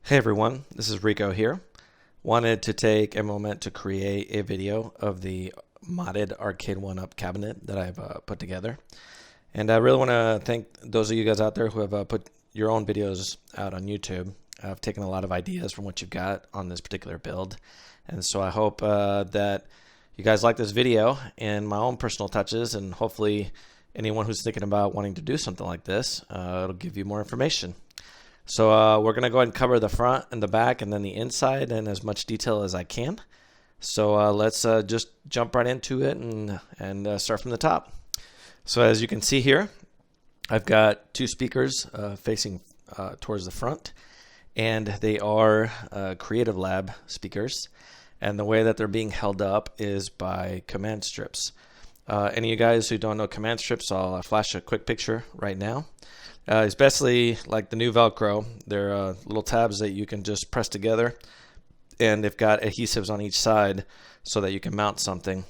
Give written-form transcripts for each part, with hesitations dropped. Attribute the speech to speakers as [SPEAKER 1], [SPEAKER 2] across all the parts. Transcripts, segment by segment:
[SPEAKER 1] Hey everyone, this is Rico here. Wanted to take a moment to create a video of the modded Arcade1UP cabinet that I've put together. And I really want to thank those of you guys out there who have put your own videos out on YouTube. I've taken a lot of ideas from what you've got on this particular build. And so I hope that you guys like this video and my own personal touches, and hopefully anyone who's thinking about wanting to do something like this, it'll give you more information. So we're going to go ahead and cover the front and the back and then the inside in as much detail as I can. So let's just jump right into it and start from the top. So as you can see here, I've got two speakers facing towards the front, and they are Creative Lab speakers. And the way that they're being held up is by command strips. Any of you guys who don't know command strips, I'll flash a quick picture right now. It's basically like the new Velcro. They're little tabs that you can just press together, and they've got adhesives on each side so that you can mount something.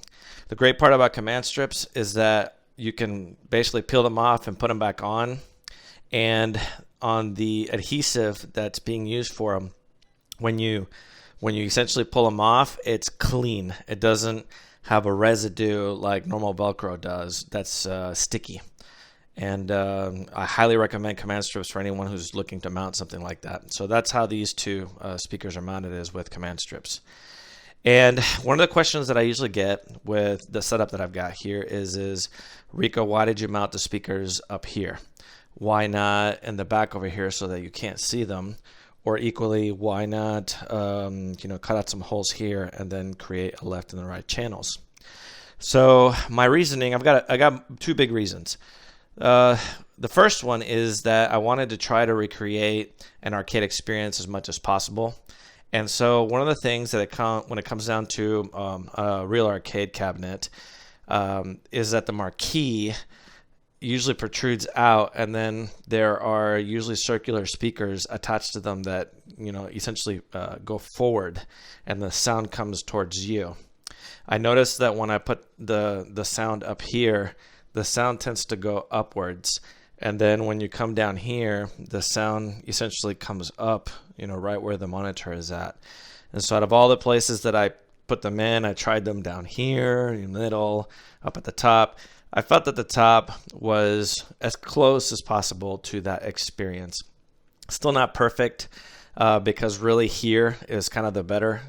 [SPEAKER 1] The great part about command strips is that you can basically peel them off and put them back on, and on the adhesive that's being used for them, when you essentially pull them off, it's clean. It doesn't have a residue like normal Velcro does that's sticky. And I highly recommend command strips for anyone who's looking to mount something like that. So that's how these two speakers are mounted, is with command strips. And one of the questions that I usually get with the setup that I've got here is Rico, why did you mount the speakers up here? Why not in the back over here so that you can't see them? Or equally, why not cut out some holes here and then create a left and the right channels? So my reasoning, I got two big reasons. The first one is that I wanted to try to recreate an arcade experience as much as possible. And so one of the things that when it comes down to a real arcade cabinet is that the marquee usually protrudes out, and then there are usually circular speakers attached to them that essentially go forward, and the sound comes towards you. I noticed that when I put the sound up here, the sound tends to go upwards, and then when you come down here, the sound essentially comes up, right where the monitor is at. And so out of all the places that I put them in, I tried them down here, in the middle, up at the top. I felt that the top was as close as possible to that experience. Still not perfect, because really here is kind of the better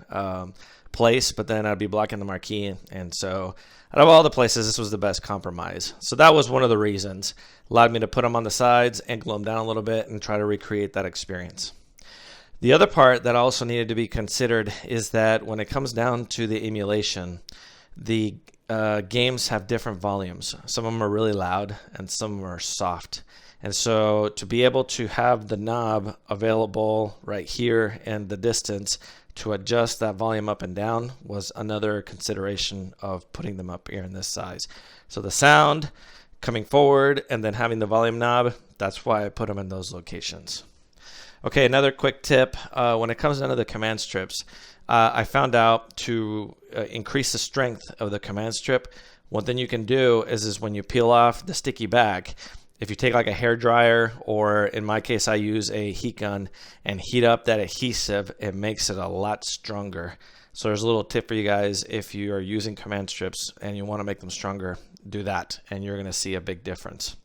[SPEAKER 1] place, but then I'd be blocking the marquee, and so out of all the places, this was the best compromise. So that was one of the reasons. Allowed me to put them on the sides, angle them down a little bit, and try to recreate that experience. The other part that also needed to be considered is that when it comes down to the emulation, the games have different volumes. Some of them are really loud, and some of them are soft. And so to be able to have the knob available right here in the distance to adjust that volume up and down was another consideration of putting them up here in this size. So the sound coming forward and then having the volume knob, that's why I put them in those locations. Okay, another quick tip, when it comes down to the command strips, I found out to increase the strength of the command strip, one thing you can do is when you peel off the sticky back, if you take like a hair dryer, or in my case I use a heat gun, and heat up that adhesive, it makes it a lot stronger. So there's a little tip for you guys: if you are using command strips and you want to make them stronger, do that and you're going to see a big difference.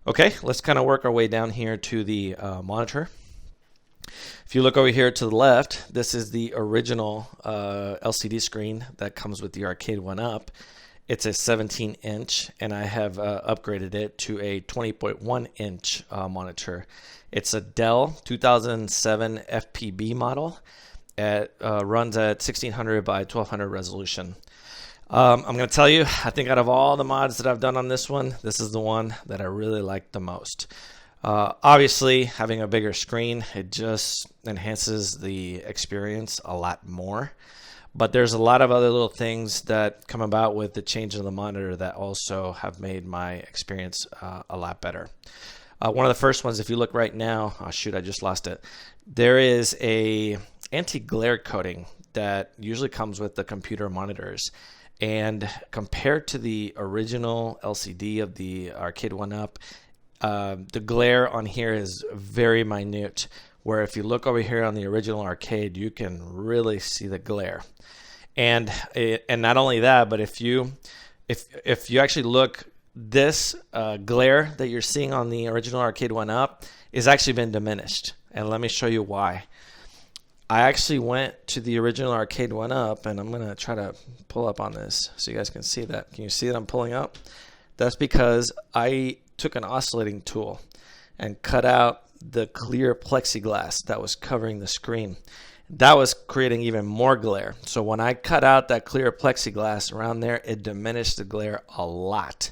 [SPEAKER 1] Okay, let's kind of work our way down here to the monitor. If you look over here to the left, this is the original LCD screen that comes with the Arcade1UP. It's a 17-inch, and I have upgraded it to a 20.1-inch monitor. It's a Dell 2007 FPB model. It runs at 1600 by 1200 resolution. I'm going to tell you, I think out of all the mods that I've done on this one, this is the one that I really like the most. Obviously, having a bigger screen, it just enhances the experience a lot more. But there's a lot of other little things that come about with the change of the monitor that also have made my experience a lot better. One of the first ones, if you look right now, oh shoot, I just lost it. There is a anti-glare coating that usually comes with the computer monitors. And compared to the original LCD of the Arcade1UP, the glare on here is very minute, where if you look over here on the original arcade, you can really see the glare. And not only that, but if you actually look, this glare that you're seeing on the original Arcade1UP is actually been diminished. And let me show you why. I actually went to the original Arcade1UP, and I'm going to try to pull up on this so you guys can see that. Can you see that I'm pulling up? That's because I took an oscillating tool and cut out the clear plexiglass that was covering the screen. That was creating even more glare. So when I cut out that clear plexiglass around there, it diminished the glare a lot.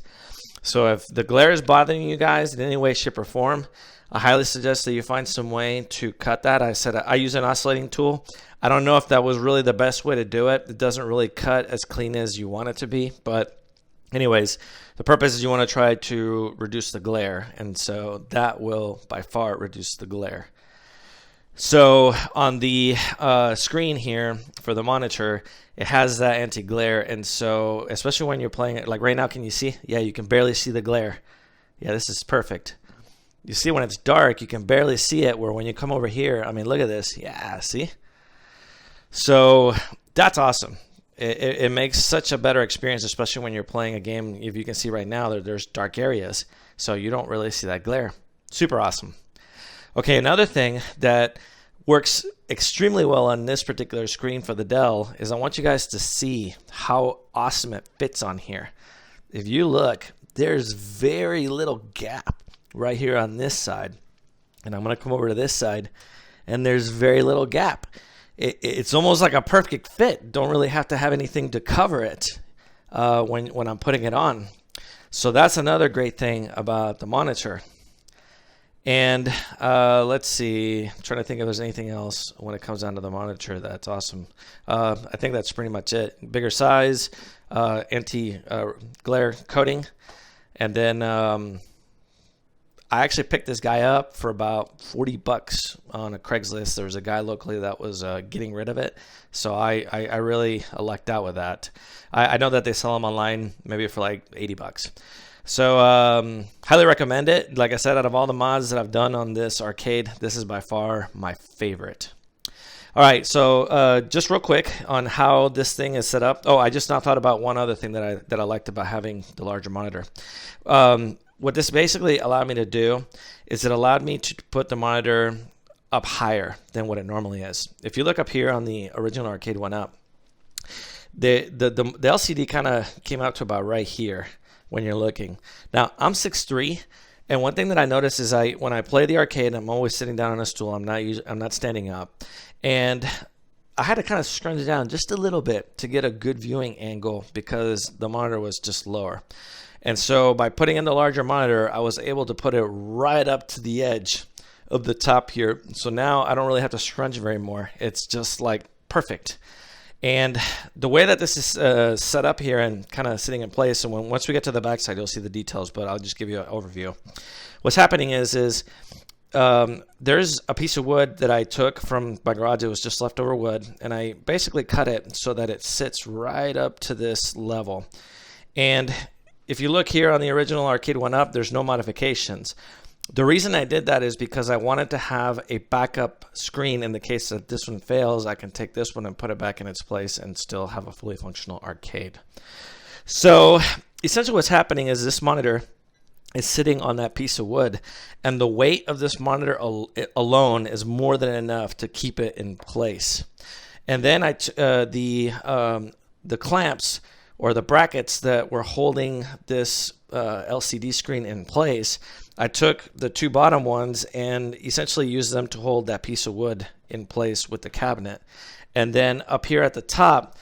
[SPEAKER 1] So if the glare is bothering you guys in any way, shape, or form, I highly suggest that you find some way to cut that. I said I use an oscillating tool. I don't know if that was really the best way to do it. It doesn't really cut as clean as you want it to be. But anyways, the purpose is you want to try to reduce the glare. And so that will by far reduce the glare. So on the screen here for the monitor, it has that anti-glare. And so especially when you're playing it, like right now, can you see? Yeah, you can barely see the glare. Yeah, this is perfect. You see when it's dark, you can barely see it, where when you come over here, I mean, look at this. Yeah, see? So that's awesome. It makes such a better experience, especially when you're playing a game. If you can see right now, there's dark areas, so you don't really see that glare. Super awesome. Okay, another thing that works extremely well on this particular screen for the Dell is I want you guys to see how awesome it fits on here. If you look, there's very little gap right here on this side, and I'm going to come over to this side, and there's very little gap. It's almost like a perfect fit. Don't really have to have anything to cover it when I'm putting it on. So that's another great thing about the monitor. And let's see, I'm trying to think if there's anything else when it comes down to the monitor that's awesome. I think that's pretty much it. Bigger size, anti-glare coating, and then I actually picked this guy up for about $40 on a Craigslist. There was a guy locally that was getting rid of it, so I really lucked out with that. I know that they sell them online maybe for like $80. So highly recommend it. Like I said, out of all the mods that I've done on this arcade, this is by far my favorite. All right, so just real quick on how this thing is set up. Oh, I just now thought about one other thing that I liked about having the larger monitor. What this basically allowed me to do is it allowed me to put the monitor up higher than what it normally is. If you look up here on the original Arcade1UP, the LCD kind of came out to about right here when you're looking. Now I'm 6'3", and one thing that I notice is when I play the arcade, I'm always sitting down on a stool. I'm not standing up, and I had to kind of scrunch down just a little bit to get a good viewing angle because the monitor was just lower. And so by putting in the larger monitor, I was able to put it right up to the edge of the top here. So now I don't really have to scrunch very more. It's just like perfect. And the way that this is set up here and kind of sitting in place, and once we get to the backside, you'll see the details, but I'll just give you an overview. What's happening is there's a piece of wood that I took from my garage. It was just leftover wood, and I basically cut it so that it sits right up to this level. And if you look here on the original Arcade1UP, there's no modifications. The reason I did that is because I wanted to have a backup screen in the case that this one fails. I can take this one and put it back in its place and still have a fully functional arcade. So essentially what's happening is this monitor is sitting on that piece of wood, and the weight of this monitor alone is more than enough to keep it in place. And then the clamps or the brackets that were holding this LCD screen in place, I took the two bottom ones and essentially used them to hold that piece of wood in place with the cabinet. And then up here at the top,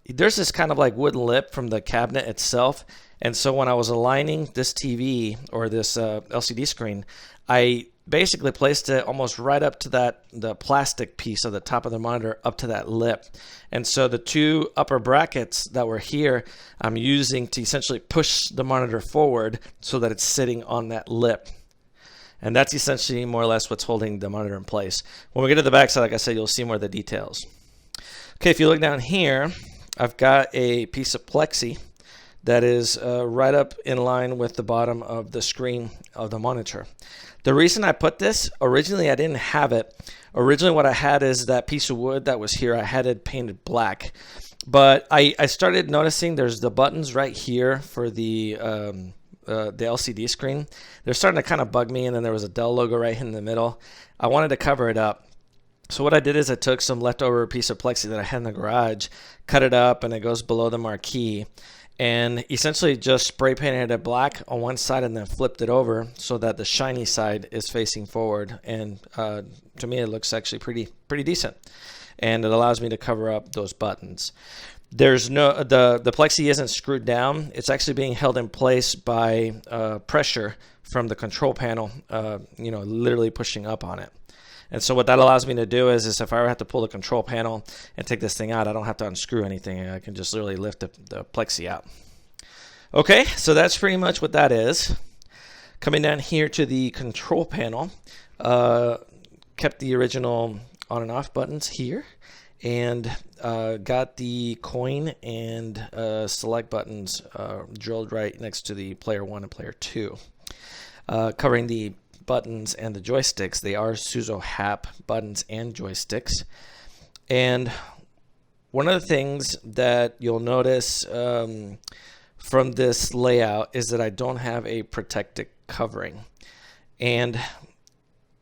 [SPEAKER 1] there's this kind of like wooden lip from the cabinet itself. And so when I was aligning this TV or this LCD screen, I basically placed it almost right up to the plastic piece of the top of the monitor up to that lip. And so the two upper brackets that were here, I'm using to essentially push the monitor forward so that it's sitting on that lip. And that's essentially more or less what's holding the monitor in place. When we get to the back side, like I said, you'll see more of the details. Okay, if you look down here, I've got a piece of plexi that is right up in line with the bottom of the screen of the monitor. The reason I put this, originally I didn't have it. Originally what I had is that piece of wood that was here, I had it painted black. But I started noticing there's the buttons right here for the LCD screen. They're starting to kind of bug me, and then there was a Dell logo right in the middle. I wanted to cover it up. So what I did is I took some leftover piece of plexi that I had in the garage, cut it up, and it goes below the marquee, and essentially just spray painted it black on one side and then flipped it over so that the shiny side is facing forward. And to me, it looks actually pretty decent, and it allows me to cover up those buttons. There's no the plexi isn't screwed down. It's actually being held in place by pressure from the control panel, literally pushing up on it. And so what that allows me to do is if I ever have to pull the control panel and take this thing out, I don't have to unscrew anything. I can just literally lift the plexi out. Okay, so that's pretty much what that is. Coming down here to the control panel, kept the original on and off buttons here, and got the coin and select buttons drilled right next to the player 1 and player 2. Covering the buttons and the joysticks, they are Suzo Happ buttons and joysticks. And one of the things that you'll notice from this layout is that I don't have a protective covering. And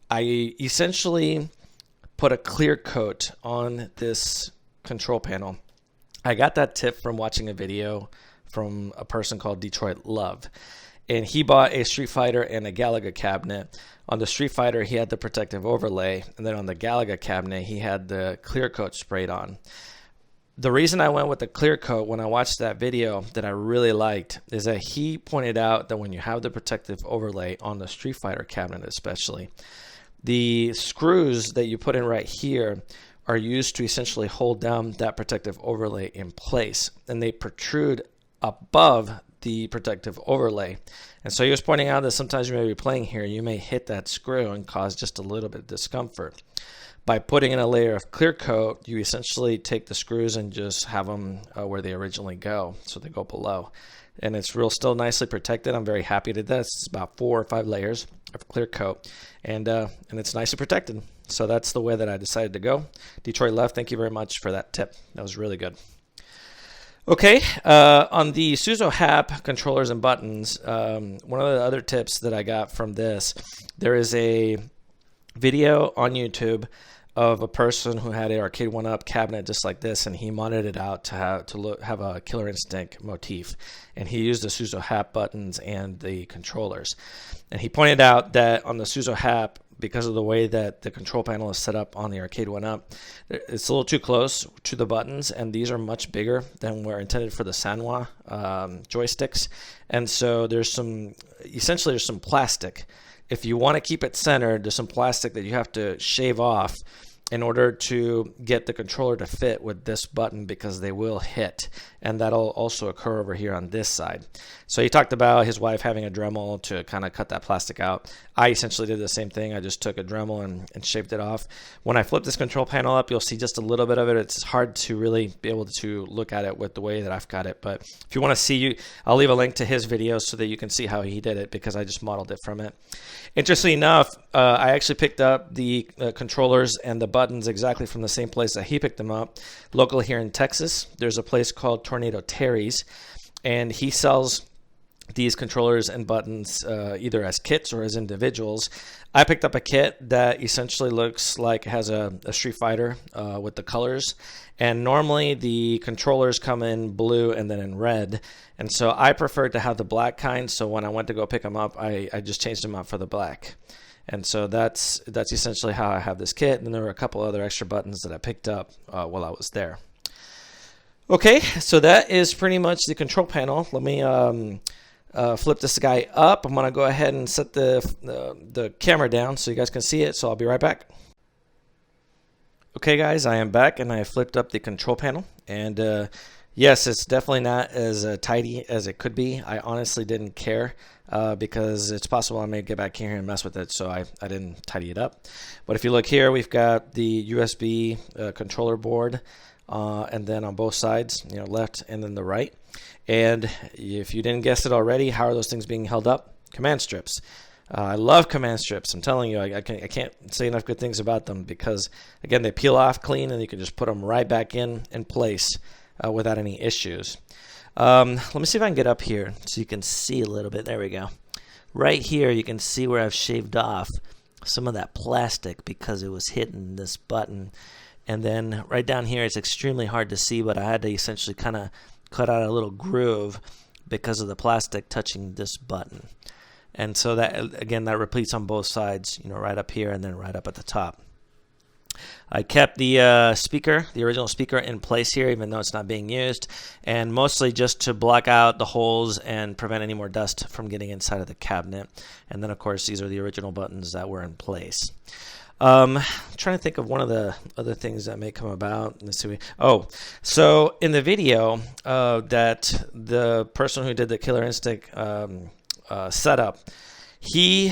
[SPEAKER 1] I essentially put a clear coat on this control panel. I got that tip from watching a video from a person called Detroit Love. And he bought a Street Fighter and a Galaga cabinet. On the Street Fighter, he had the protective overlay, and then on the Galaga cabinet, he had the clear coat sprayed on. The reason I went with the clear coat when I watched that video that I really liked is that he pointed out that when you have the protective overlay on the Street Fighter cabinet especially, the screws that you put in right here are used to essentially hold down that protective overlay in place, and they protrude above the protective overlay. And so he was pointing out that sometimes you may be playing here, you may hit that screw and cause just a little bit of discomfort. By putting in a layer of clear coat, you essentially take the screws and just have them where they originally go, so they go below. And it's still nicely protected. I'm very happy to this. It's about 4 or 5 layers of clear coat, and it's nicely protected. So that's the way that I decided to go. Detroit Left, thank you very much for that tip. That was really good. Okay, on the Suzo Happ controllers and buttons, one of the other tips that I got from this, there is a video on YouTube of a person who had an Arcade1UP cabinet just like this, and he modded it out to have a Killer Instinct motif, and he used the Suzo Happ buttons and the controllers. And he pointed out that on the Suzo Happ, because of the way that the control panel is set up on the Arcade1UP, it's a little too close to the buttons, and these are much bigger than were intended for the Sanwa joysticks. And so there's some plastic. If you want to keep it centered, there's some plastic that you have to shave off in order to get the controller to fit with this button, because they will hit, and that'll also occur over here on this side. So he talked about his wife having a Dremel to kind of cut that plastic out. I essentially did the same thing. I just took a Dremel and shaved it off. When I flip this control panel up, you'll see just a little bit of it. It's hard to really be able to look at it with the way that I've got it, but if you want to see, I'll leave a link to his video so that you can see how he did it, because I just modeled it from it. Interestingly enough, I actually picked up the controllers and the buttons exactly from the same place that he picked them up. Local here in Texas, there's a place called Tornado Terry's, and he sells these controllers and buttons either as kits or as individuals. I picked up a kit that essentially looks like it has a Street Fighter with the colors, and normally the controllers come in blue and then in red, and so I preferred to have the black kind. So when I went to go pick them up, I just changed them out for the black. And so that's essentially how I have this kit. And there were a couple other extra buttons that I picked up while I was there. Okay, so that is pretty much the control panel. Let me flip this guy up. I'm going to go ahead and set the camera down so you guys can see it. So I'll be right back. Okay, guys, I am back, and I flipped up the control panel. And yes, it's definitely not as tidy as it could be. I honestly didn't care because it's possible I may get back here and mess with it, so I didn't tidy it up. But if you look here, we've got the USB controller board, and then on both sides, left and then the right. And if you didn't guess it already, how are those things being held up? Command strips. I love command strips. I'm telling you, I can't say enough good things about them because, again, they peel off clean and you can just put them right back in place without any issues. Let me see if I can get up here so you can see a little bit. There we go. Right here, you can see where I've shaved off some of that plastic because it was hitting this button. And then right down here, it's extremely hard to see, but I had to essentially kind of cut out a little groove because of the plastic touching this button. And so that, again, that repeats on both sides, right up here and then right up at the top. I kept the speaker, the original speaker, in place here, even though it's not being used, and mostly just to block out the holes and prevent any more dust from getting inside of the cabinet. And then, of course, these are the original buttons that were in place. I'm trying to think of one of the other things that may come about. Let's see. Oh, so in the video that the person who did the Killer Instinct setup, he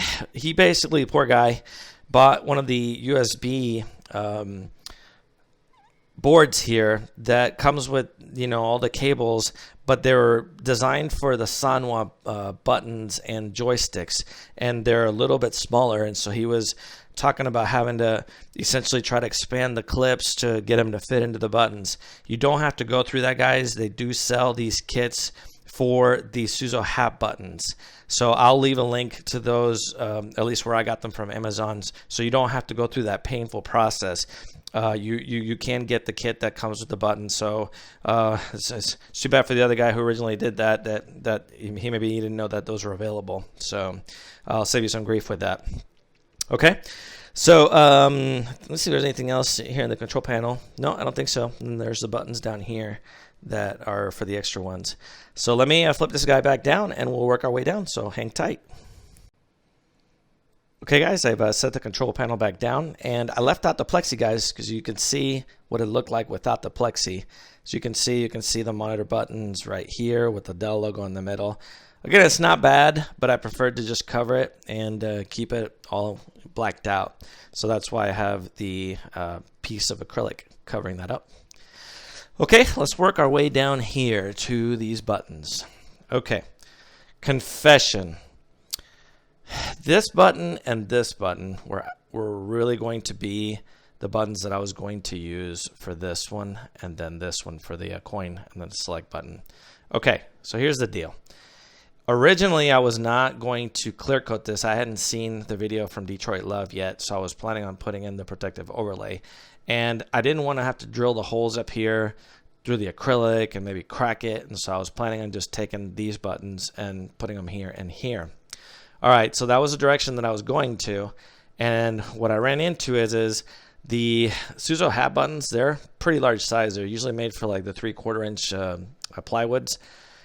[SPEAKER 1] basically, poor guy, bought one of the USB boards here that comes with all the cables, but they're designed for the Sanwa buttons and joysticks, and they're a little bit smaller. And so he was talking about having to essentially try to expand the clips to get them to fit into the buttons. You don't have to go through that, guys. They do sell these kits for the Suzo Happ buttons. So I'll leave a link to those, at least where I got them from Amazon, so you don't have to go through that painful process. You can get the kit that comes with the button. So it's too bad for the other guy who originally did that he maybe didn't know that those were available. So I'll save you some grief with that. Okay. So let's see if there's anything else here in the control panel. No, I don't think so. And there's the buttons down here that are for the extra ones. So let me flip this guy back down and we'll work our way down. So hang tight. Okay, guys, I've set the control panel back down, and I left out the plexi, guys, because you can see what it looked like without the plexi. So you can see the monitor buttons right here with the Dell logo in the middle. Again, it's not bad, but I preferred to just cover it and keep it all blacked out. So that's why I have the piece of acrylic covering that up. Okay, let's work our way down here to these buttons. Okay, confession. This button and this button were really going to be the buttons that I was going to use for this one, and then this one for the coin and then the select button. Okay, so here's the deal. Originally, I was not going to clear coat this. I hadn't seen the video from Detroit Love yet, so I was planning on putting in the protective overlay. And I didn't want to have to drill the holes up here through the acrylic and maybe crack it. And so I was planning on just taking these buttons and putting them here and here. All right, so that was the direction that I was going to. And what I ran into is the Suzo Happ buttons, they're pretty large size. They're usually made for like the 3/4 inch plywoods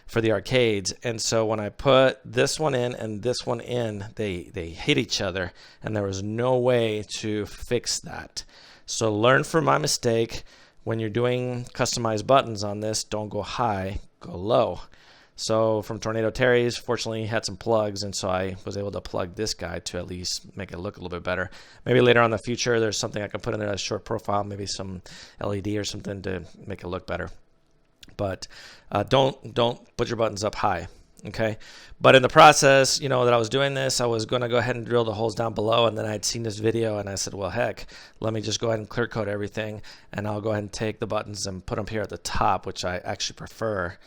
[SPEAKER 1] for the arcades. And so when I put this one in and this one in, they hit each other, and there was no way to fix that. So learn from my mistake. When you're doing customized buttons on this, don't go high, go low. So from Tornado Terry's, fortunately, he had some plugs, and so I was able to plug this guy to at least make it look a little bit better. Maybe later on in the future, there's something I can put in there, a short profile, maybe some LED or something to make it look better. But don't put your buttons up high, okay? But in the process, that I was doing this, I was going to go ahead and drill the holes down below, and then I'd seen this video, and I said, well, heck, let me just go ahead and clear coat everything, and I'll go ahead and take the buttons and put them here at the top, which I actually prefer.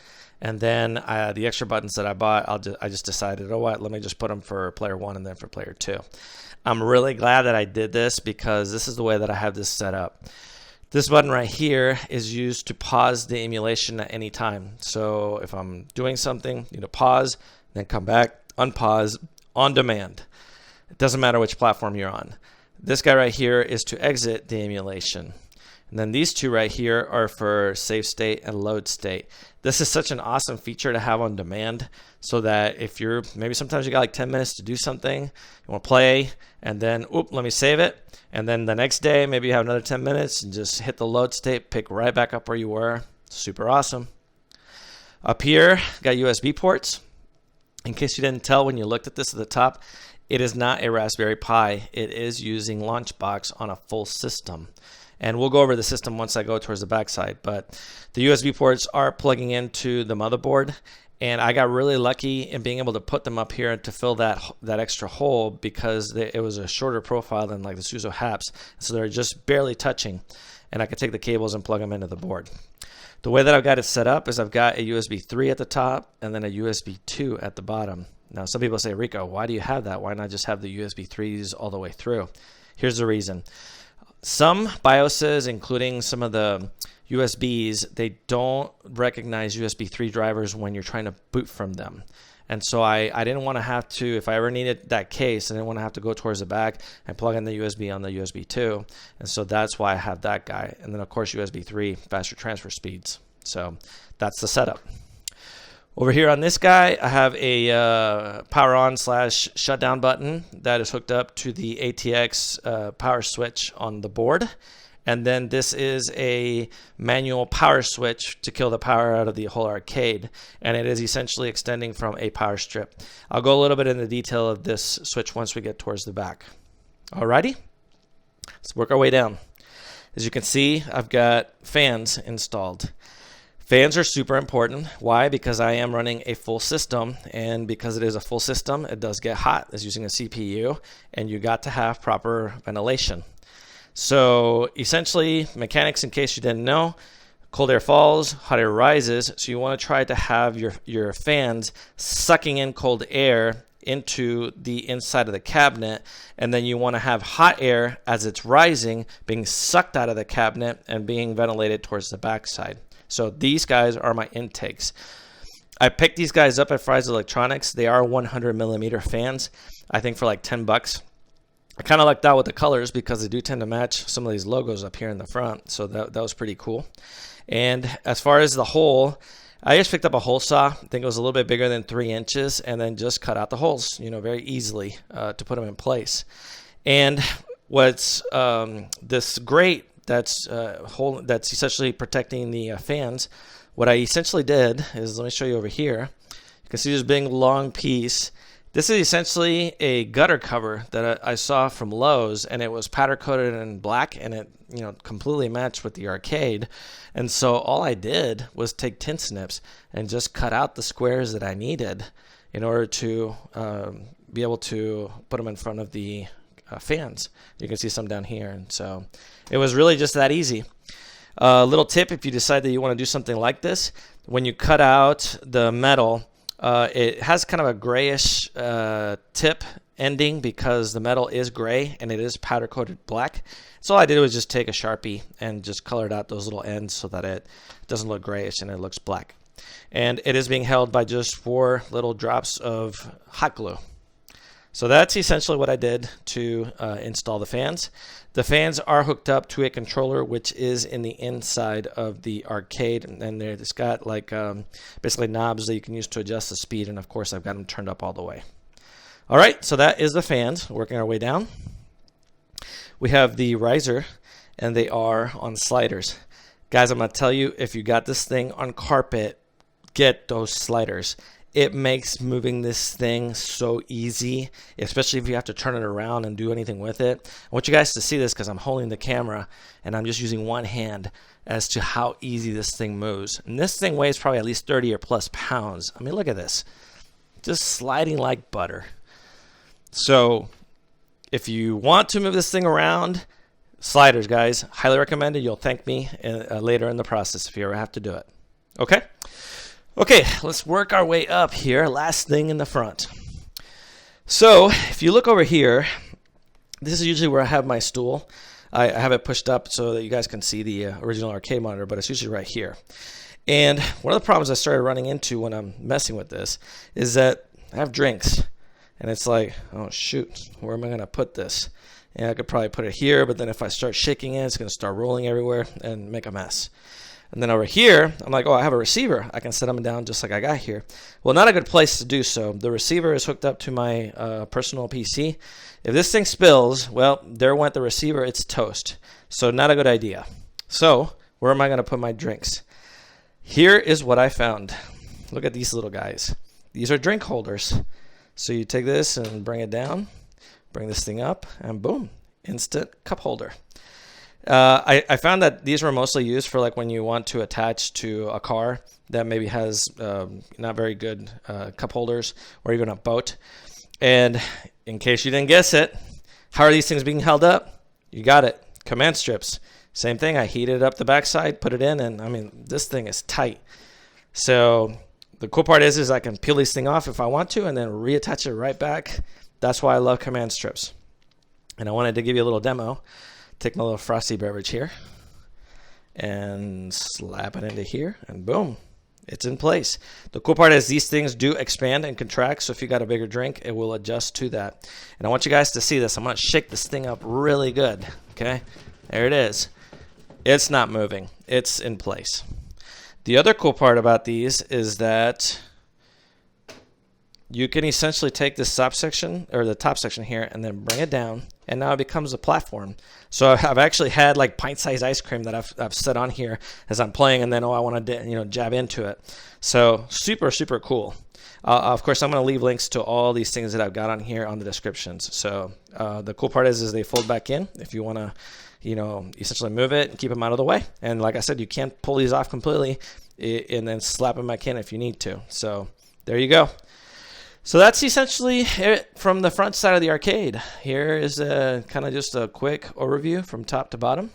[SPEAKER 1] And then the extra buttons that I bought, I just decided, let me just put them for player 1 and then for player 2. I'm really glad that I did this because this is the way that I have this set up. This button right here is used to pause the emulation at any time. So if I'm doing something, pause, then come back, unpause, on demand. It doesn't matter which platform you're on. This guy right here is to exit the emulation. And then these two right here are for save state and load state. This is such an awesome feature to have on demand so that if you're, maybe sometimes you got like 10 minutes to do something, you want to play, and then, let me save it. And then the next day, maybe you have another 10 minutes and just hit the load state, pick right back up where you were. Super awesome. Up here, got USB ports. In case you didn't tell when you looked at this at the top, it is not a Raspberry Pi. It is using Launchbox on a full system. And we'll go over the system once I go towards the backside. But the USB ports are plugging into the motherboard. And I got really lucky in being able to put them up here to fill that extra hole because it was a shorter profile than like the Suzo Happs. So they're just barely touching. And I could take the cables and plug them into the board. The way that I've got it set up is I've got a USB 3 at the top and then a USB 2 at the bottom. Now, some people say, Rico, why do you have that? Why not just have the USB 3s all the way through? Here's the reason. Some BIOSes, including some of the USBs, they don't recognize USB 3 drivers when you're trying to boot from them. And so I didn't want to have to, if I ever needed that case, I didn't want to have to go towards the back and plug in the USB on the USB 2. And so that's why I have that guy. And then, of course, USB 3, faster transfer speeds. So that's the setup. Over here on this guy, I have a power on / shutdown button that is hooked up to the ATX power switch on the board. And then this is a manual power switch to kill the power out of the whole arcade. And it is essentially extending from a power strip. I'll go a little bit into detail of this switch once we get towards the back. Alrighty, let's work our way down. As you can see, I've got fans installed. Fans are super important. Why? Because I am running a full system, and because it is a full system, it does get hot. It's using a CPU, and you got to have proper ventilation. So essentially, mechanics, in case you didn't know, cold air falls, hot air rises. So you want to try to have your fans sucking in cold air into the inside of the cabinet, and then you want to have hot air as it's rising being sucked out of the cabinet and being ventilated towards the backside. So these guys are my intakes. I picked these guys up at Fry's Electronics. They are 100 millimeter fans, I think for like 10 bucks. I kind of lucked out with the colors because they do tend to match some of these logos up here in the front. So that was pretty cool. And as far as the hole, I just picked up a hole saw. I think it was a little bit bigger than 3 inches, and then just cut out the holes, very easily to put them in place. And what's this grate that's essentially protecting the fans. What I essentially did is, let me show you over here. You can see this big long piece. This is essentially a gutter cover that I saw from Lowe's, and it was powder coated in black, and it completely matched with the arcade. And so all I did was take tin snips and just cut out the squares that I needed in order to be able to put them in front of the fans. You can see some down here, and so it was really just that easy. Little tip, if you decide that you want to do something like this, when you cut out the metal, it has kind of a grayish tip ending because the metal is gray and it is powder coated black. So all I did was just take a Sharpie and just colored out those little ends so that it doesn't look grayish and it looks black. And it is being held by just 4 little drops of hot glue. So that's essentially what I did to install the fans. The fans are hooked up to a controller which is in the inside of the arcade, and it's got like basically knobs that you can use to adjust the speed, and of course I've got them turned up all the way. Alright, so that is the fans. Working our way down. We have the riser, and they are on sliders. Guys, I'm going to tell you, if you got this thing on carpet, get those sliders. It makes moving this thing so easy, especially if you have to turn it around and do anything with it. I want you guys to see this because I'm holding the camera and I'm just using one hand as to how easy this thing moves. And this thing weighs probably at least 30 or plus pounds. I mean, look at this. Just sliding like butter. So if you want to move this thing around, sliders, guys. Highly recommended. You'll thank me later in the process if you ever have to do it. Okay? Okay, let's work our way up here. Last thing in the front. So if you look over here, this is usually where I have my stool. I have it pushed up so that you guys can see the original arcade monitor, but it's usually right here. And one of the problems I started running into when I'm messing with this is that I have drinks. And it's like, oh shoot, where am I going to put this? And I could probably put it here, but then if I start shaking it, it's going to start rolling everywhere and make a mess. And then over here, I'm like, oh, I have a receiver. I can set them down just like I got here. Well, not a good place to do so. The receiver is hooked up to my personal PC. If this thing spills, well, there went the receiver. It's toast. So not a good idea. So where am I going to put my drinks? Here is what I found. Look at these little guys. These are drink holders. So you take this and bring it down, Bring this thing up, and boom, instant cup holder. I found that these were mostly used for like when you want to attach to a car that maybe has not very good cup holders, or even a boat. And in case you didn't guess it, how are these things being held up? You got it. Command strips. Same thing. I heated up the backside, put it in, and I mean, this thing is tight. So the cool part is I can peel this thing off if I want to and then reattach it right back. That's why I love command strips. And I wanted to give you a little demo. Take my little frosty beverage here and slap it into here, and boom, it's in place. The cool part is these things do expand and contract, so if you got a bigger drink, it will adjust to that. And I want you guys to see this. I'm going to shake this thing up really good. Okay, there it is. It's not moving. It's in place. The other cool part about these is that you can essentially take this top section, or the top section here, and then bring it down, and now it becomes a platform. So I've actually had like pint-sized ice cream that I've set on here as I'm playing, and then I want to jab into it. So super cool. Of course, I'm going to leave links to all these things that I've got on here on the descriptions. So the cool part is they fold back in if you want to essentially move it and keep them out of the way. And like I said, you can't pull these off completely and then slap them back in if you need to. So there you go. So that's essentially it from the front side of the arcade. Here is kind of just a quick overview from top to bottom.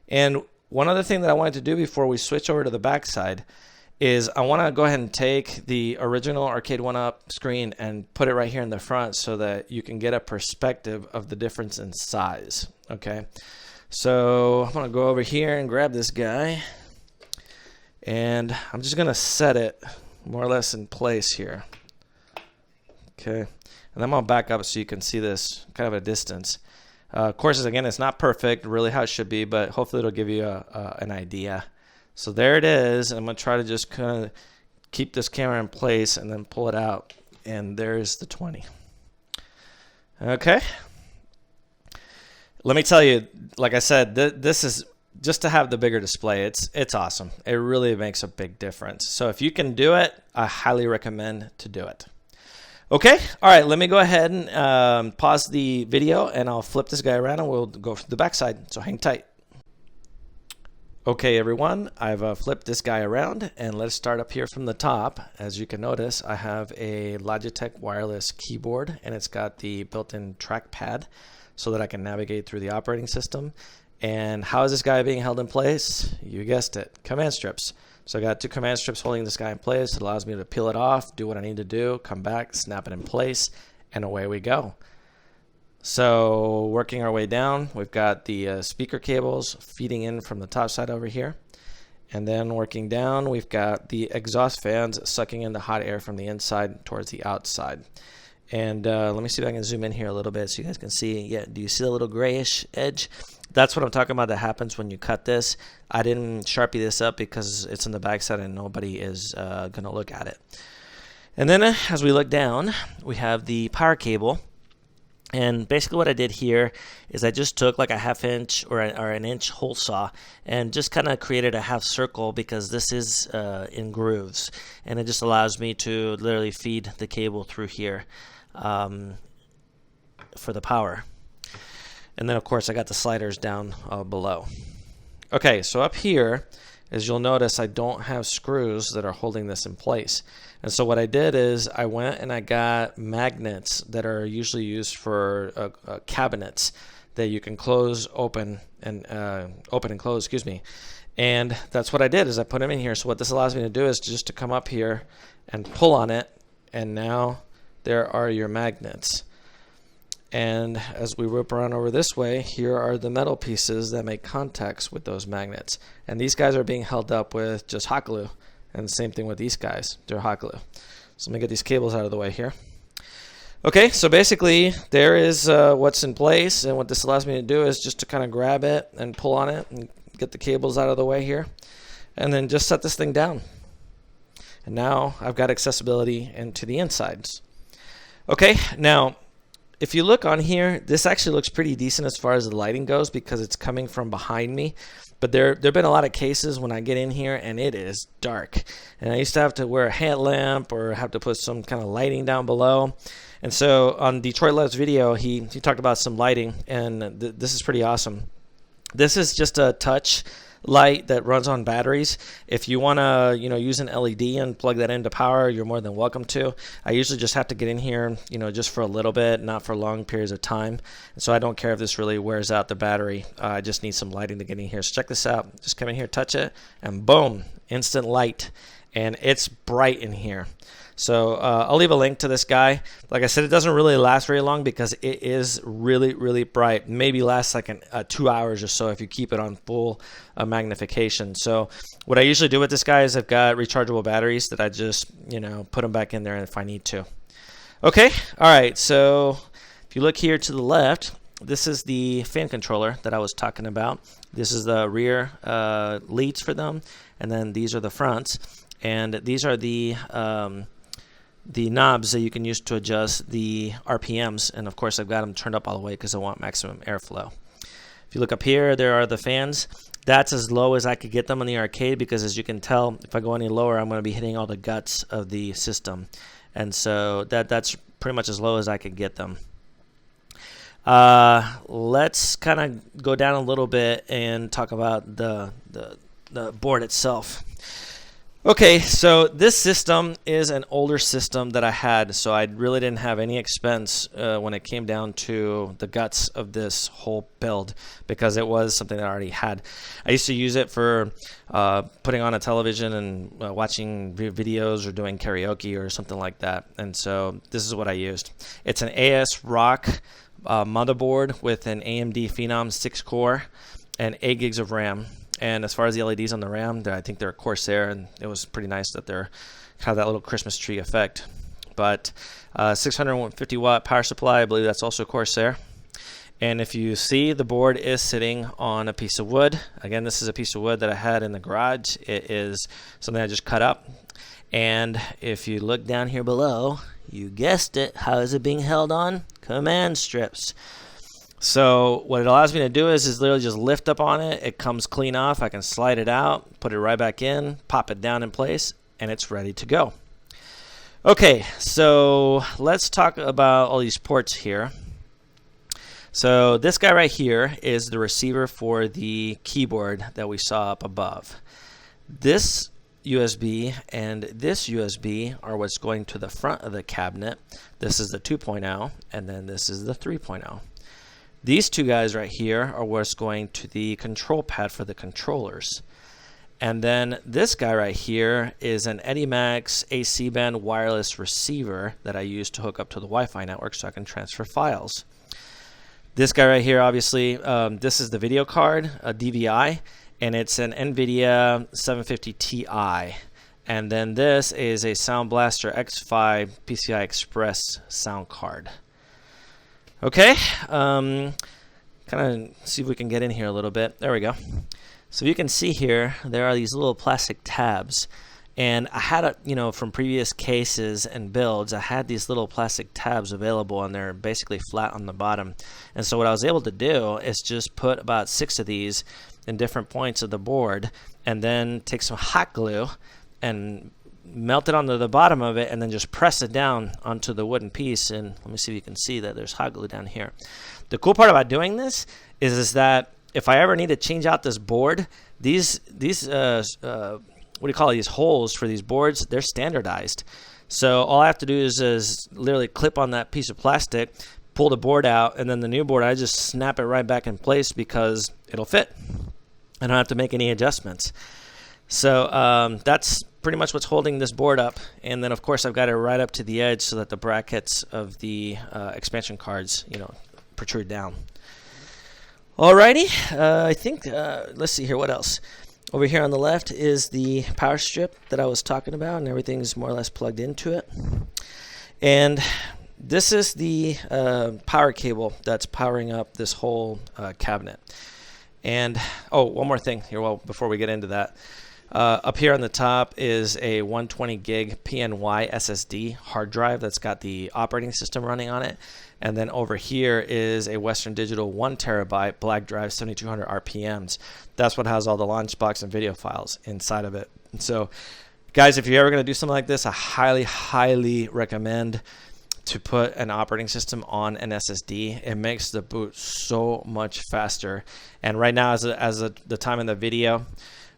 [SPEAKER 1] And one other thing that I wanted to do before we switch over to the back side is I want to go ahead and take the original Arcade1UP screen and put it right here in the front so that you can get a perspective of the difference in size. Okay, so I'm going to go over here and grab this guy, and I'm just going to set it more or less in place here. Okay, and I'm going to back up so you can see this kind of a distance. Of course, again, it's not perfect, really how it should be, but hopefully it'll give you an idea. So there it is. I'm going to try to just kind of keep this camera in place and then pull it out. And there's the 20. Okay. Let me tell you, like I said, this is just to have the bigger display. It's awesome. It really makes a big difference. So if you can do it, I highly recommend to do it. Okay. All right. Let me go ahead and pause the video, and I'll flip this guy around and we'll go to the backside. So hang tight. Okay, everyone, I've flipped this guy around, and let's start up here from the top. As you can notice, I have a Logitech wireless keyboard, and it's got the built-in trackpad so that I can navigate through the operating system. And how is this guy being held in place? You guessed it, command strips. So I got 2 command strips holding this guy in place. It allows me to peel it off, do what I need to do, come back, snap it in place, and away we go. So working our way down, we've got the speaker cables feeding in from the top side over here. And then working down, we've got the exhaust fans sucking in the hot air from the inside towards the outside. And let me see if I can zoom in here a little bit so you guys can see. Yeah, do you see the little grayish edge? That's what I'm talking about that happens when you cut this. I didn't Sharpie this up because it's in the backside and nobody is going to look at it. And then as we look down, we have the power cable. And basically what I did here is I just took like a 1/2 inch or an inch hole saw and just kind of created a half circle because this is in grooves. And it just allows me to literally feed the cable through here for the power. And then of course I got the sliders down below. Okay, so up here, as you'll notice, I don't have screws that are holding this in place. And so what I did is I went and I got magnets that are usually used for cabinets that you can close, open and close, excuse me. And that's what I did is I put them in here. So what this allows me to do is just to come up here and pull on it, and now there are your magnets. And as we whip around over this way, here are the metal pieces that make contacts with those magnets. And these guys are being held up with just hot glue. And the same thing with these guys, they're hot glue. So let me get these cables out of the way here. Okay, so basically there is what's in place, and what this allows me to do is just to kind of grab it and pull on it and get the cables out of the way here, and then just set this thing down. And now I've got accessibility into the insides. Okay, now if you look on here, this actually looks pretty decent as far as the lighting goes because it's coming from behind me. But there have been a lot of cases when I get in here and it is dark. And I used to have to wear a headlamp or have to put some kind of lighting down below. And so on Detroit Love's video, he talked about some lighting, and this is pretty awesome. This is just a touch light that runs on batteries. If you want to, use an LED and plug that into power, you're more than welcome to. I usually just have to get in here, just for a little bit, not for long periods of time. And so I don't care if this really wears out the battery. I just need some lighting to get in here. So check this out. Just come in here, touch it, and boom, instant light. And it's bright in here. So I'll leave a link to this guy. Like I said, it doesn't really last very long because it is really, really bright. Maybe lasts like 2 hours or so if you keep it on full magnification. So what I usually do with this guy is I've got rechargeable batteries that I just, put them back in there if I need to. Okay, all right. So if you look here to the left, this is the fan controller that I was talking about. This is the rear leads for them, and then these are the fronts. And these are the knobs that you can use to adjust the RPMs, and of course I've got them turned up all the way because I want maximum airflow. If you look up here, there are the fans. That's as low as I could get them on the arcade because, as you can tell, if I go any lower, I'm going to be hitting all the guts of the system, and so that's pretty much as low as I could get them. Let's kind of go down a little bit and talk about the board itself. Okay, so this system is an older system that I had, so I really didn't have any expense when it came down to the guts of this whole build because it was something that I already had. I used to use it for putting on a television and watching videos or doing karaoke or something like that, and so this is what I used. It's an ASRock motherboard with an AMD Phenom 6-core and 8 gigs of RAM. And as far as the LEDs on the RAM, I think they're Corsair, and it was pretty nice that they're kind of that little Christmas tree effect. But 650 watt power supply, I believe that's also Corsair. And if you see, the board is sitting on a piece of wood. Again, this is a piece of wood that I had in the garage. It is something I just cut up. And if you look down here below, you guessed it, how is it being held on? Command strips. So what it allows me to do is literally just lift up on it. It comes clean off. I can slide it out, put it right back in, pop it down in place, and it's ready to go. Okay, so let's talk about all these ports here. So this guy right here is the receiver for the keyboard that we saw up above. This USB and this USB are what's going to the front of the cabinet. This is the 2.0, and then this is the 3.0. These two guys right here are what's going to the control pad for the controllers. And then this guy right here is an EddieMax AC band wireless receiver that I use to hook up to the Wi-Fi network so I can transfer files. This guy right here, obviously, this is the video card, a DVI, and it's an NVIDIA 750 Ti. And then this is a Sound Blaster X5 PCI Express sound card. Okay, kind of see if we can get in here a little bit. There we go. So you can see here, there are these little plastic tabs. And I had, from previous cases and builds, I had these little plastic tabs available, and they're basically flat on the bottom. And so what I was able to do is just put about 6 of these in different points of the board, and then take some hot glue and melt it onto the bottom of it, and then just press it down onto the wooden piece. And let me see if you can see that there's hot glue down here. The cool part about doing this is that if I ever need to change out this board, these what do you call it, these holes for these boards, they're standardized. So all I have to do is literally clip on that piece of plastic, pull the board out, and then the new board, I just snap it right back in place because it'll fit. I don't have to make any adjustments. So that's pretty much what's holding this board up. And then, of course, I've got it right up to the edge so that the brackets of the expansion cards, protrude down. Alrighty, I think, let's see here, what else? Over here on the left is the power strip that I was talking about, and everything's more or less plugged into it. And this is the power cable that's powering up this whole cabinet. And, oh, one more thing here, before we get into that. Up here on the top is a 120 gig PNY SSD hard drive that's got the operating system running on it. And then over here is a Western Digital 1 terabyte black drive, 7200 RPMs. That's what has all the Launchbox and video files inside of it. So guys, if you're ever going to do something like this, I highly recommend to put an operating system on an SSD. It makes the boot so much faster. And right now, the time in the video,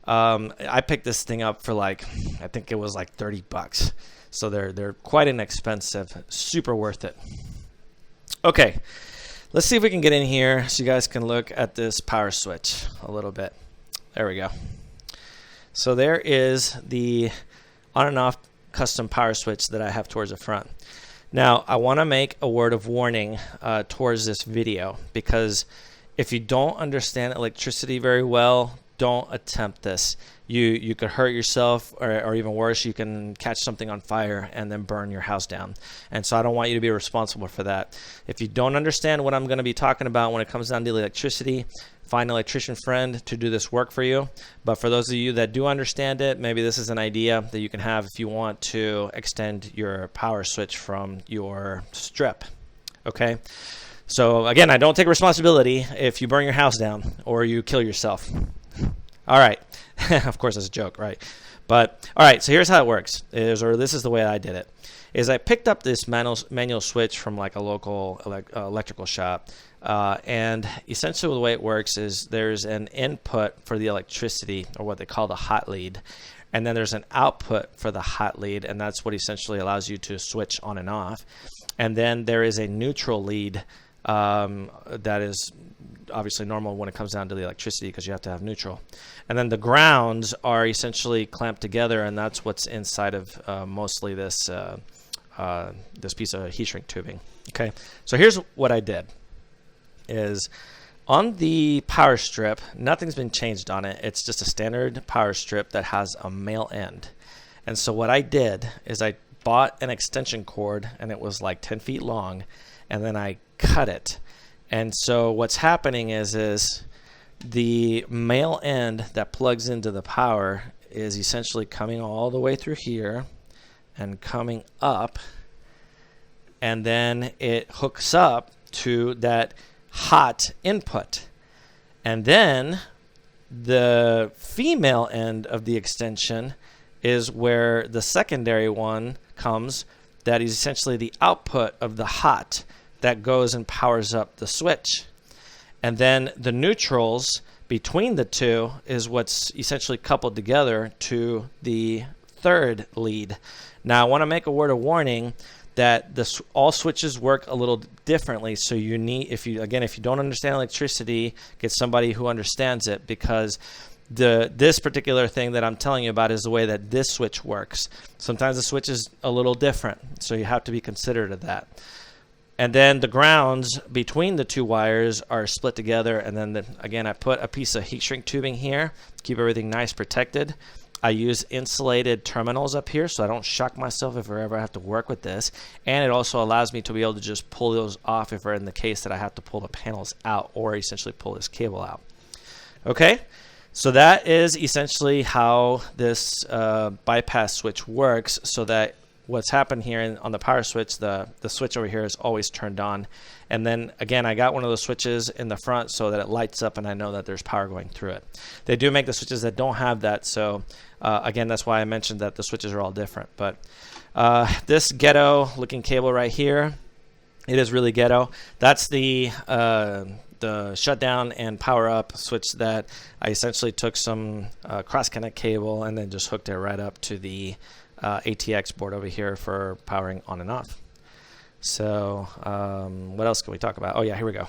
[SPEAKER 1] I picked this thing up for like, I think it was like 30 bucks. So they're quite inexpensive, super worth it. Okay, let's see if we can get in here so you guys can look at this power switch a little bit. There we go. So there is the on and off custom power switch that I have towards the front. Now, I want to make a word of warning towards this video, because if you don't understand electricity very well, don't attempt this. You could hurt yourself, or even worse, you can catch something on fire and then burn your house down. And so I don't want you to be responsible for that. If you don't understand what I'm going to be talking about when it comes down to electricity, find an electrician friend to do this work for you. But for those of you that do understand it, maybe this is an idea that you can have if you want to extend your power switch from your strip. Okay? So again, I don't take responsibility if you burn your house down or you kill yourself. All right. Of course, it's a joke, right? But all right, so here's how it works. This is the way I did it. Is I picked up this manual switch from like a local electrical shop. And essentially the way it works is there's an input for the electricity, or what they call the hot lead. And then there's an output for the hot lead, and that's what essentially allows you to switch on and off. And then there is a neutral lead that is obviously normal when it comes down to the electricity, because you have to have neutral. And then the grounds are essentially clamped together, and that's what's inside of mostly this this piece of heat shrink tubing. Okay, so here's what I did. Is on the power strip, nothing's been changed on it. It's just a standard power strip that has a male end. And so what I did is I bought an extension cord, and it was like 10 feet long, and then I cut it. And so what's happening is the male end that plugs into the power is essentially coming all the way through here and coming up, and then it hooks up to that hot input. And then the female end of the extension is where the secondary one comes, that is essentially the output of the hot that goes and powers up the switch. And then the neutrals between the two is what's essentially coupled together to the third lead. Now I want to make a word of warning that all switches work a little differently. So you need, if you don't understand electricity, get somebody who understands it, because this particular thing that I'm telling you about is the way that this switch works. Sometimes the switch is a little different, so you have to be considerate of that. And then the grounds between the two wires are split together, and then again I put a piece of heat shrink tubing here to keep everything nice protected. I use insulated terminals up here so I don't shock myself if I ever have to work with this. And it also allows me to be able to just pull those off if we're in the case that I have to pull the panels out, or essentially pull this cable out. Okay, so that is essentially how this bypass switch works, so that what's happened here on the power switch, the switch over here is always turned on. And then again, I got one of those switches in the front so that it lights up and I know that there's power going through it. They do make the switches that don't have that, so again, that's why I mentioned that the switches are all different. But this ghetto looking cable right here, it is really ghetto. That's the shutdown and power up switch that I essentially took some cross connect cable and then just hooked it right up to the ATX board over here for powering on and off. So what else can we talk about? Oh yeah, here we go.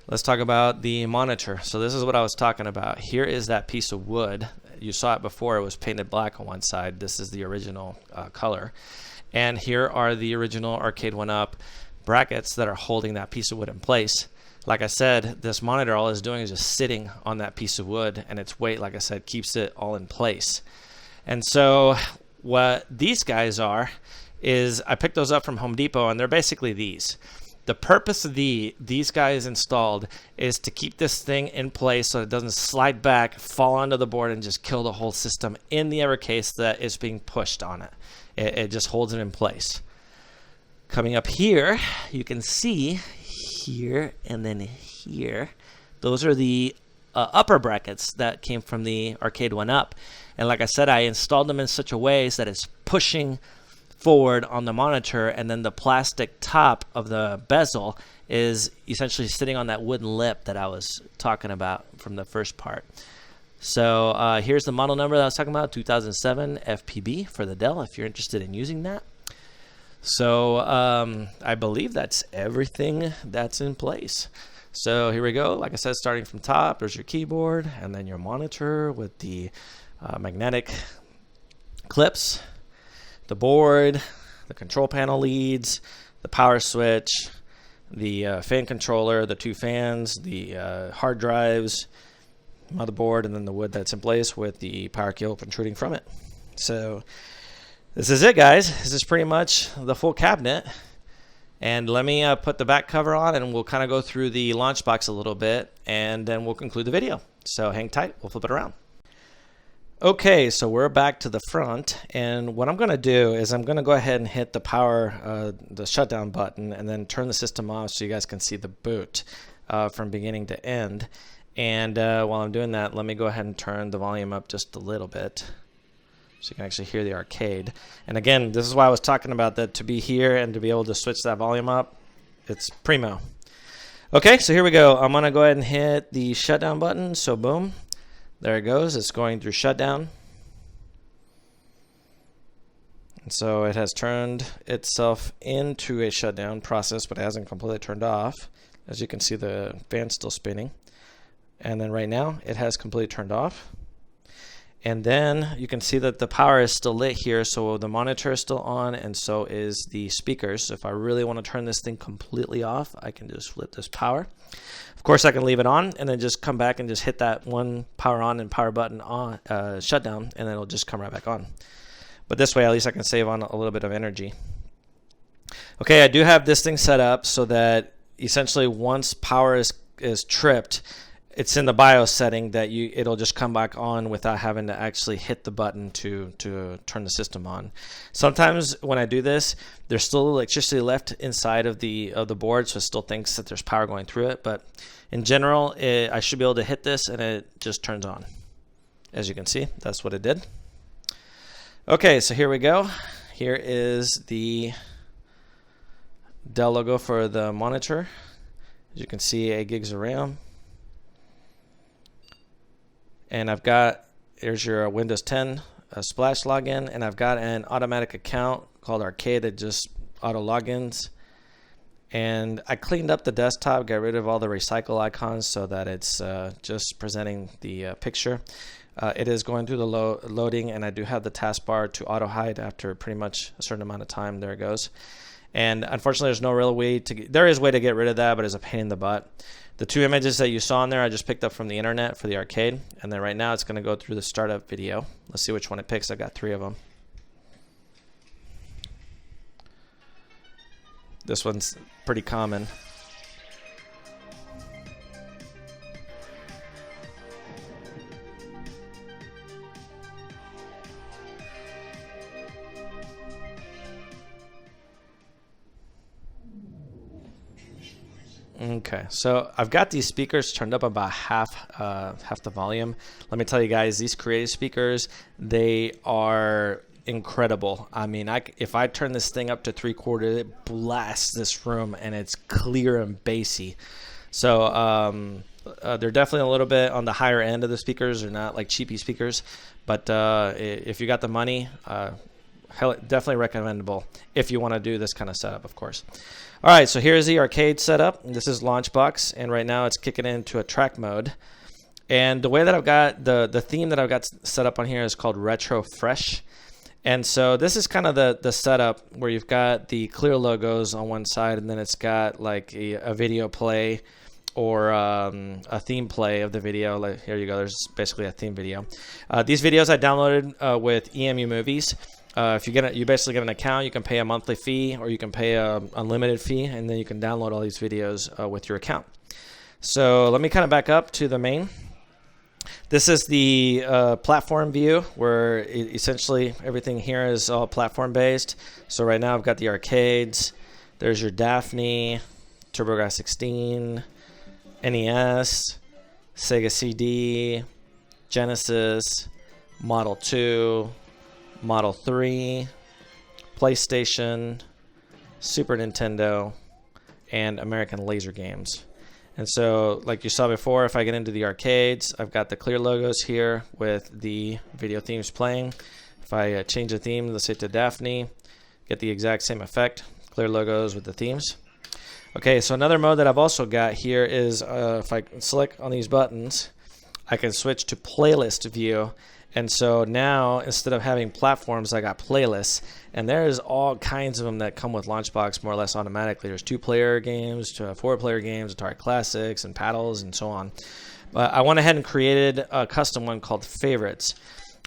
[SPEAKER 1] Let's talk about the monitor. So this is what I was talking about. Here is that piece of wood. You saw it before. It was painted black on one side. This is the original color. And here are the original Arcade1UP brackets that are holding that piece of wood in place. Like I said, this monitor, all it's doing is just sitting on that piece of wood, and its weight, like I said, keeps it all in place. And so what these guys are is I picked those up from Home Depot, and they're basically these. The purpose of these guys installed is to keep this thing in place so it doesn't slide back, fall onto the board, and just kill the whole system in the ever case that is being pushed on it. It just holds it in place. Coming up here, you can see here and then here, those are the upper brackets that came from the Arcade1UP. And like I said, I installed them in such a way that it's pushing forward on the monitor, and then the plastic top of the bezel is essentially sitting on that wooden lip that I was talking about from the first part. So here's the model number that I was talking about, 2007 FPB for the Dell, if you're interested in using that. So I believe that's everything that's in place. So here we go. Like I said, starting from top, there's your keyboard, and then your monitor with the magnetic clips, the board, the control panel leads, the power switch, the fan controller, the two fans, the hard drives, motherboard, and then the wood that's in place with the power cable protruding from it. So this is it, guys. This is pretty much the full cabinet. And let me put the back cover on, and we'll kind of go through the launch box a little bit, and then we'll conclude the video. So hang tight. We'll flip it around. Okay, so we're back to the front, and what I'm going to do is I'm going to go ahead and hit the power, the shutdown button, and then turn the system off so you guys can see the boot from beginning to end. And while I'm doing that, let me go ahead and turn the volume up just a little bit so you can actually hear the arcade. And again, this is why I was talking about that, to be here and to be able to switch that volume up. It's primo. Okay, so here we go. I'm going to go ahead and hit the shutdown button. So boom. There it goes. It's going through shutdown. And so it has turned itself into a shutdown process, but it hasn't completely turned off. As you can see, the fan's still spinning. And then right now, it has completely turned off. And then you can see that the power is still lit here, so the monitor is still on, and so is the speakers. So if I really want to turn this thing completely off, I can just flip this power. Of course, I can leave it on and then just come back and just hit that one power on and power button on, shutdown, and then it'll just come right back on. But this way, at least I can save on a little bit of energy. Okay, I do have this thing set up so that essentially once power is tripped, it's in the BIOS setting that it'll just come back on without having to actually hit the button to turn the system on. Sometimes when I do this, there's still electricity left inside of the board, so it still thinks that there's power going through it. But in general, I should be able to hit this and it just turns on. As you can see, that's what it did. Okay, so here we go. Here is the Dell logo for the monitor. As you can see, 8 gigs of RAM. And I've got, here's your Windows 10 Splash login, and I've got an automatic account called Arcade that just auto logins. And I cleaned up the desktop, got rid of all the recycle icons so that it's just presenting the picture. It is going through the loading, and I do have the taskbar to auto hide after pretty much a certain amount of time. There it goes. And unfortunately, there's no real way to there is a way to get rid of that, but it's a pain in the butt. The 2 images that you saw in there, I just picked up from the internet for the arcade. And then right now, it's going to go through the startup video. Let's see which one it picks. I've got 3 of them. This one's pretty common. Okay, so I've got these speakers turned up about half the volume. Let me tell you guys, these Creative speakers, they are incredible. I mean, if I turn this thing up to 3/4, it blasts this room, and it's clear and bassy. So they're definitely a little bit on the higher end of the speakers. They're not like cheapy speakers, but if you got the money, definitely recommendable if you want to do this kind of setup, of course. All right, so here's the arcade setup. This is Launchbox, and right now it's kicking into a track mode. And the way that I've got the theme that I've got set up on here is called Retro Fresh. And so this is kind of the setup where you've got the clear logos on one side, and then it's got like a video play or a theme play of the video. Like, here you go. There's basically a theme video. These videos I downloaded with EMU Movies. If you basically get an account, you can pay a monthly fee or you can pay an unlimited fee, and then you can download all these videos with your account. So let me kind of back up to the main. This is the platform view, where essentially everything here is all platform based. So right now I've got the arcades. There's your Daphne, TurboGrafx-16, NES, Sega CD, Genesis, Model 2, Model 3, PlayStation, Super Nintendo, and American Laser Games. And so, like you saw before, if I get into the arcades, I've got the clear logos here with the video themes playing. If I change the theme, let's say to Daphne, get the exact same effect, clear logos with the themes. Okay, so another mode that I've also got here is if I select on these buttons, I can switch to playlist view. And so now, instead of having platforms, I got playlists. And there's all kinds of them that come with Launchbox more or less automatically. There's 2-player games, 4-player games, Atari Classics, and paddles, and so on. But I went ahead and created a custom one called Favorites.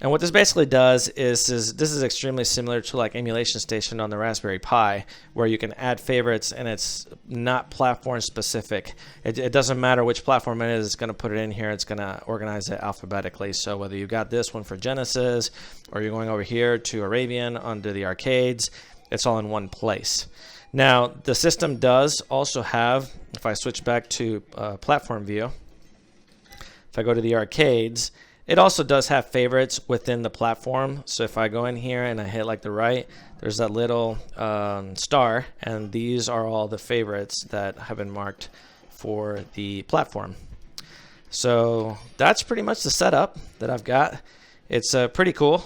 [SPEAKER 1] And what this basically does is this is extremely similar to like Emulation Station on the Raspberry Pi, where you can add favorites and it's not platform specific. It doesn't matter which platform it is, it's going to put it in here. It's going to organize it alphabetically. So whether you got this one for Genesis or you're going over here to Arabian onto the arcades, it's all in one place. Now, the system does also have, if I switch back to platform view, if I go to the arcades, it also does have favorites within the platform. So if I go in here and I hit like the right, there's that little star, and these are all the favorites that have been marked for the platform. So that's pretty much the setup that I've got. It's pretty cool.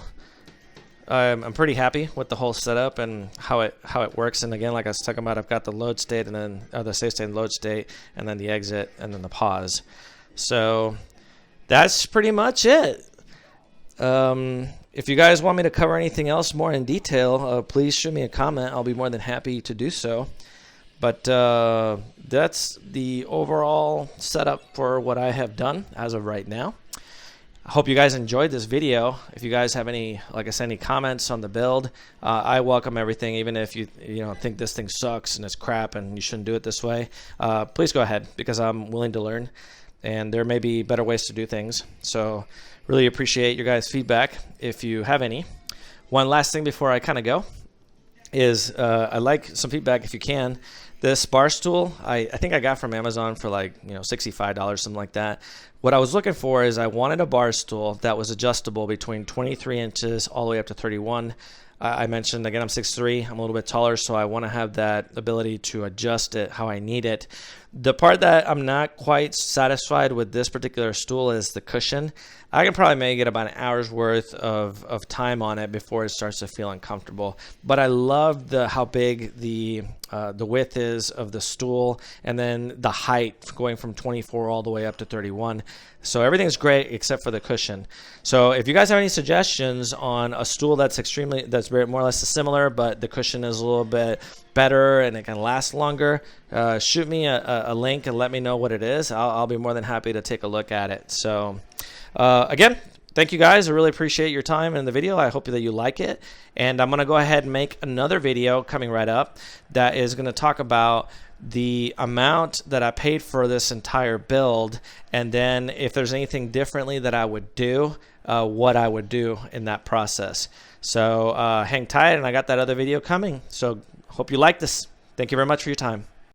[SPEAKER 1] I'm pretty happy with the whole setup and how it works. And again, like I was talking about, I've got the load state and then the save state and load state, and then the exit, and then the pause. So that's pretty much it. If you guys want me to cover anything else more in detail, please shoot me a comment. I'll be more than happy to do so. But that's the overall setup for what I have done as of right now. I hope you guys enjoyed this video. If you guys have any, like I said, any comments on the build, I welcome everything. Even if you think this thing sucks and it's crap and you shouldn't do it this way, please go ahead, because I'm willing to learn. And there may be better ways to do things. So really appreciate your guys' feedback if you have any. One last thing before I kind of go is I'd like some feedback if you can. This bar stool, I think I got from Amazon for like $65, something like that. What I was looking for is I wanted a bar stool that was adjustable between 23 inches all the way up to 31. I mentioned, again, I'm 6'3", I'm a little bit taller, so I want to have that ability to adjust it how I need it. The part that I'm not quite satisfied with this particular stool is the cushion. I can probably make it about an hour's worth of time on it before it starts to feel uncomfortable. But I love how big the width is of the stool, and then the height going from 24 all the way up to 31. So everything's great except for the cushion. So if you guys have any suggestions on a stool that's very more or less similar, but the cushion is a little bit better and it can last longer, shoot me a link and let me know what it is. I'll be more than happy to take a look at it. So again, thank you guys. I really appreciate your time in the video. I hope that you like it. And I'm going to go ahead and make another video coming right up that is going to talk about the amount that I paid for this entire build, and then if there's anything differently that I would do, what I would do in that process. So hang tight, and I got that other video coming. So hope you like this. Thank you very much for your time.